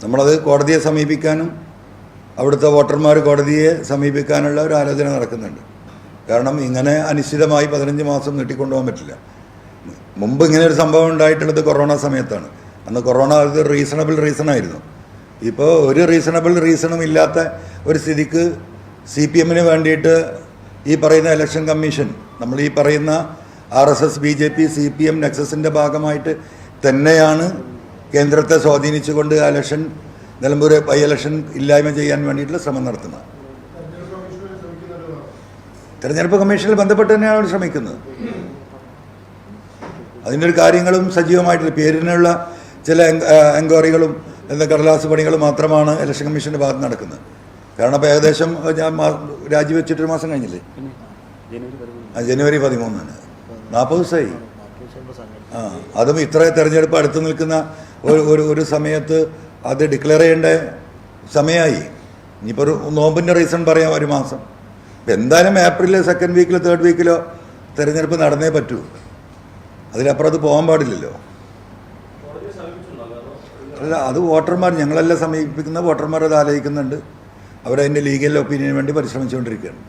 നമ്മളത് കോടതിയെ സമീപിക്കാനും അവിടുത്തെ വോട്ടർമാർ കോടതിയെ സമീപിക്കാനുള്ള ഒരു ആലോചന നടക്കുന്നുണ്ട്. കാരണം ഇങ്ങനെ അനിശ്ചിതമായി 15 മാസം നീട്ടിക്കൊണ്ടുപോകാൻ പറ്റില്ല. മുമ്പ് ഇങ്ങനെ ഒരു സംഭവം ഉണ്ടായിട്ടുള്ളത് കൊറോണ സമയത്താണ്. അന്ന് കൊറോണ അത് റീസണബിൾ റീസണായിരുന്നു. ഇപ്പോൾ ഒരു റീസണബിൾ റീസണും ഇല്ലാത്ത ഒരു സ്ഥിതിക്ക് CPM-ന് വേണ്ടിയിട്ട് ഈ പറയുന്ന ഇലക്ഷൻ കമ്മീഷൻ, നമ്മൾ ഈ പറയുന്ന RSS, BJP, CPM നെക്സസിൻ്റെ ഭാഗമായിട്ട് തന്നെയാണ് കേന്ദ്രത്തെ സ്വാധീനിച്ചുകൊണ്ട് ഇലക്ഷൻ നിലമ്പൂർ ബൈ ഇലക്ഷൻ ഇല്ലായ്മ ചെയ്യാൻ വേണ്ടിയിട്ടുള്ള ശ്രമം നടത്തുന്നത്. തെരഞ്ഞെടുപ്പ് കമ്മീഷനിൽ ബന്ധപ്പെട്ട് തന്നെയാണ് അവർ ശ്രമിക്കുന്നത്. അതിൻ്റെ ഒരു കാര്യങ്ങളും സജീവമായിട്ടുള്ള പേരിനുള്ള ചില എൻക്വയറികളും കടലാസ് പണികളും മാത്രമാണ് ഇലക്ഷൻ കമ്മീഷൻ്റെ ഭാഗത്ത് നടക്കുന്നത്. കാരണം ഇപ്പോൾ ഏകദേശം ഞാൻ രാജിവെച്ചിട്ടൊരു മാസം കഴിഞ്ഞില്ലേ, ജനുവരി 13-ന് 40 ദിവസമായി. അതും ഇത്ര തെരഞ്ഞെടുപ്പ് അടുത്ത് നിൽക്കുന്ന ഒരു സമയത്ത് അത് ഡിക്ലെയർ ചെയ്യേണ്ട സമയമായി. ഇനിയിപ്പോൾ ഒരു നോമ്പിൻ്റെ റീസൺ പറയാം, 1 മാസം. ഇപ്പം എന്തായാലും ഏപ്രിൽ 2nd വീക്കിലോ 3rd വീക്കിലോ തെരഞ്ഞെടുപ്പ് നടന്നേ പറ്റൂ. അതിലപ്പുറം അത് പോകാൻ പാടില്ലല്ലോ. അല്ല, അത് വോട്ടർമാർ, ഞങ്ങളെല്ലാം സമീപിക്കുന്ന വോട്ടർമാർ അത് ആലോചിക്കുന്നുണ്ട്. അവരതിൻ്റെ ലീഗൽ ഒപ്പീനിയന് വേണ്ടി പരിശ്രമിച്ചുകൊണ്ടിരിക്കുകയാണ്.